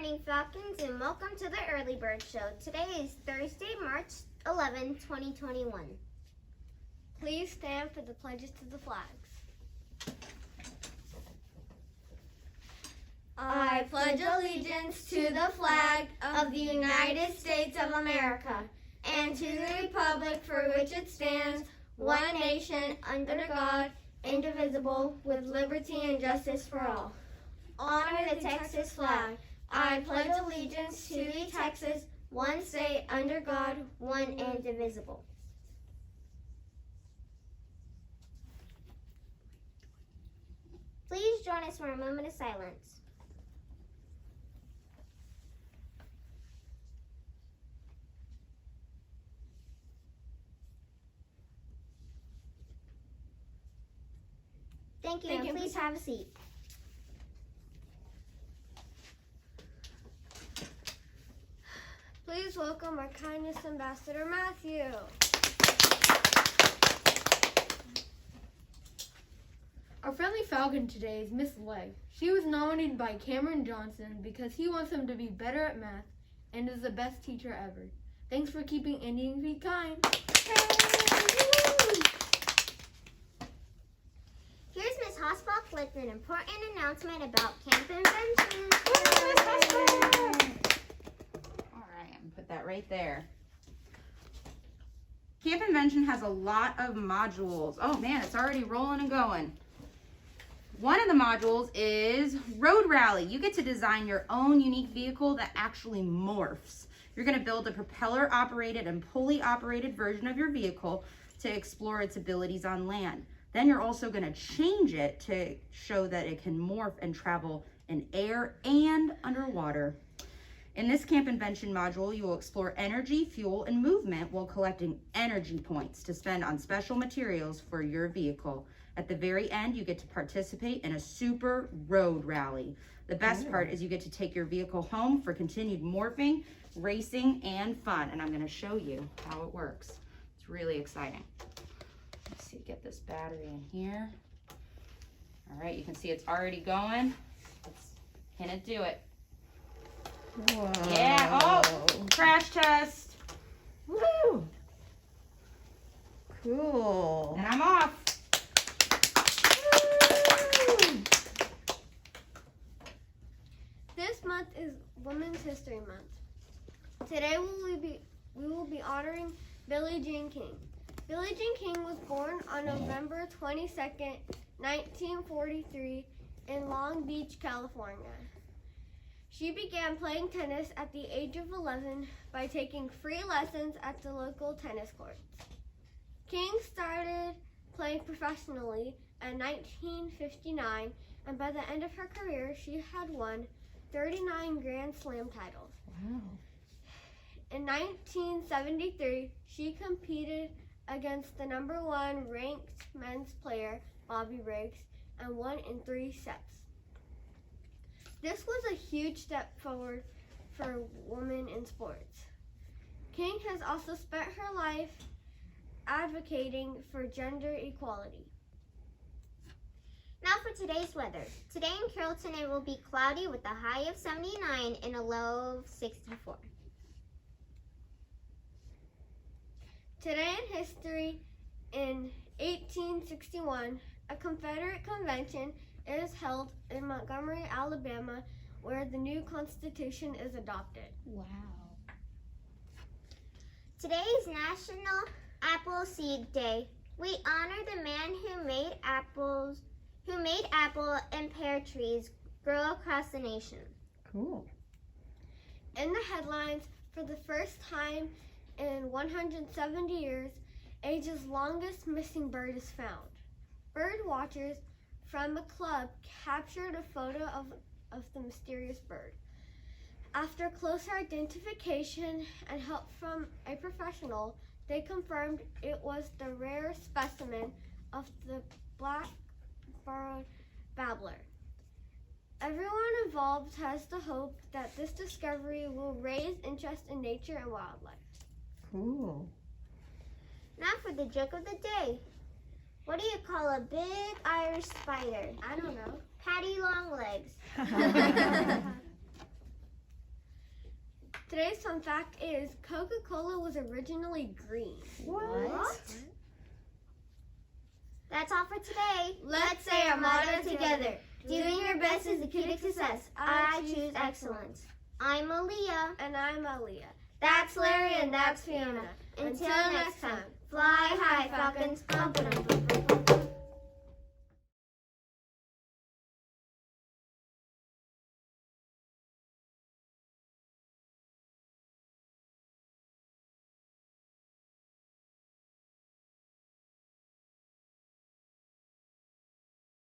morning, Falcons, and welcome to the Early Bird Show. Today is Thursday, March 11, 2021. Please stand for the pledges to the flags. I pledge allegiance to the flag of the United States of America and to the republic for which it stands, one nation, under God, indivisible, with liberty and justice for all. Honor the Texas flag. I pledge allegiance to the Texas, one state, under God, one and indivisible. Please join us for a moment of silence. Thank you, and please have a seat. Please welcome our kindness ambassador, Matthew. Our friendly Falcon today is Miss Leg. She was nominated by Cameron Johnson because he wants him to be better at math and is the best teacher ever. Thanks for keeping Indian Feet kind. Here's Miss Hosbach with an important announcement about Camp Invention. Put that right there. Camp Invention has a lot of modules. Oh man, it's already rolling and going. One of the modules is Road Rally. You get to design your own unique vehicle that actually morphs. You're going to build a propeller operated and pulley operated version of your vehicle to explore its abilities on land. Then you're also going to change it to show that it can morph and travel in air and underwater. In this Camp Invention module, you will explore energy, fuel, and movement while collecting energy points to spend on special materials for your vehicle. At the very end, you get to participate in a super road rally. The best part is you get to take your vehicle home for continued morphing, racing, and fun. And I'm going to show you how it works. It's really exciting. Let's see, get this battery in here. All right, you can see it's already going. Can it do it? Whoa. Yeah, oh, crash test. Woo! Cool. And I'm off. Woo! This month is Women's History Month. Today we will be honoring Billie Jean King. Billie Jean King was born on November 22nd, 1943 in Long Beach, California. She began playing tennis at the age of 11 by taking free lessons at the local tennis courts. King started playing professionally in 1959, and by the end of her career, she had won 39 Grand Slam titles. Wow. In 1973, she competed against the number one ranked men's player, Bobby Riggs, and won in 3 sets. This was a huge step forward for women in sports. King has also spent her life advocating for gender equality. Now for today's weather. Today in Carrollton it will be cloudy with a high of 79 and a low of 64. Today in history, in 1861, a Confederate convention is held in Montgomery, Alabama, where the new Constitution is adopted. Wow. Today is National Apple Seed Day. We honor the man who made apple and pear trees grow across the nation. Cool. In the headlines, for the first time in 170 years, Asia's longest missing bird is found. Bird watchers from a club captured a photo of the mysterious bird. After closer identification and help from a professional, they confirmed it was the rare specimen of the black-barred babbler. Everyone involved has the hope that this discovery will raise interest in nature and wildlife. Cool. Now for the joke of the day. What do you call a big Irish spider? I don't know. Patty long legs. Today's fun fact is Coca-Cola was originally green. What? That's all for today. Let's say our motto together. Doing your best is the key to success. I choose excellence. I'm Aaliyah. And I'm Aaliyah. That's Larry and that's Fiona. Until next time, fly high, Falcons. Bum, ba-dum, bum, bum.